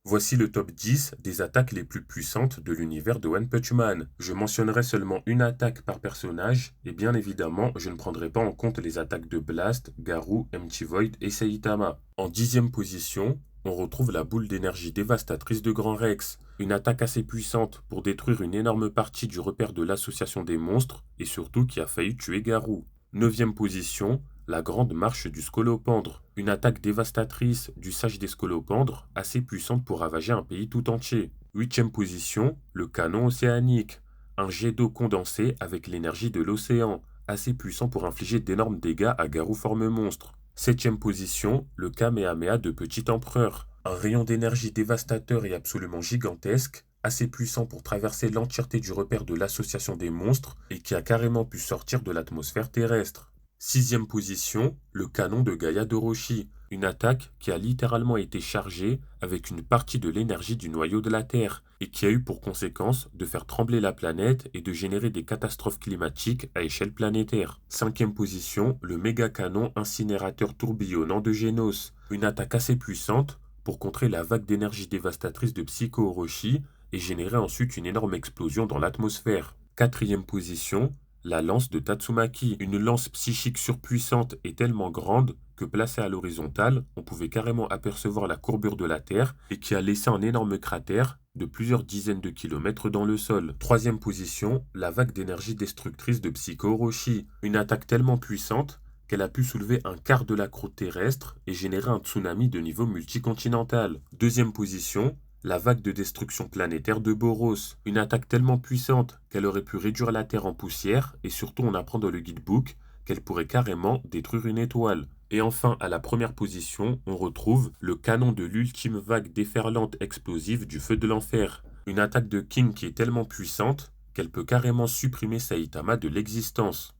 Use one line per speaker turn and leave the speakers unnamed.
Voici le top 10 des attaques les plus puissantes de l'univers de One Punch Man. Je mentionnerai seulement une attaque par personnage, et bien évidemment, je ne prendrai pas en compte les attaques de Blast, Garou, Empty Void et Saitama. En dixième position, on retrouve la boule d'énergie dévastatrice de Grand Rex. Une attaque assez puissante pour détruire une énorme partie du repère de l'association des monstres, et surtout qui a failli tuer Garou. Neuvième position, la grande marche du scolopendre, une attaque dévastatrice du sage des scolopendres, assez puissante pour ravager un pays tout entier. Huitième position, le canon océanique, un jet d'eau condensé avec l'énergie de l'océan, assez puissant pour infliger d'énormes dégâts à Garou forme monstre. Septième position, le Kamehameha de Petit Empereur, un rayon d'énergie dévastateur et absolument gigantesque, assez puissant pour traverser l'entièreté du repère de l'association des monstres et qui a carrément pu sortir de l'atmosphère terrestre. Sixième position, le canon de Gaïa d'Orochi, une attaque qui a littéralement été chargée avec une partie de l'énergie du noyau de la Terre et qui a eu pour conséquence de faire trembler la planète et de générer des catastrophes climatiques à échelle planétaire. Cinquième position, le méga canon incinérateur tourbillonnant de Genos, une attaque assez puissante pour contrer la vague d'énergie dévastatrice de Psycho Orochi et générer ensuite une énorme explosion dans l'atmosphère. Quatrième position, la lance de Tatsumaki, une lance psychique surpuissante et tellement grande que placée à l'horizontale, on pouvait carrément apercevoir la courbure de la Terre et qui a laissé un énorme cratère de plusieurs dizaines de kilomètres dans le sol. Troisième position, la vague d'énergie destructrice de Psycho Orochi, une attaque tellement puissante qu'elle a pu soulever un quart de la croûte terrestre et générer un tsunami de niveau multicontinental. Deuxième position, la vague de destruction planétaire de Boros, une attaque tellement puissante qu'elle aurait pu réduire la Terre en poussière, et surtout on apprend dans le guidebook qu'elle pourrait carrément détruire une étoile. Et enfin, à la première position, on retrouve le canon de l'ultime vague déferlante explosive du feu de l'enfer, une attaque de King qui est tellement puissante qu'elle peut carrément supprimer Saitama de l'existence.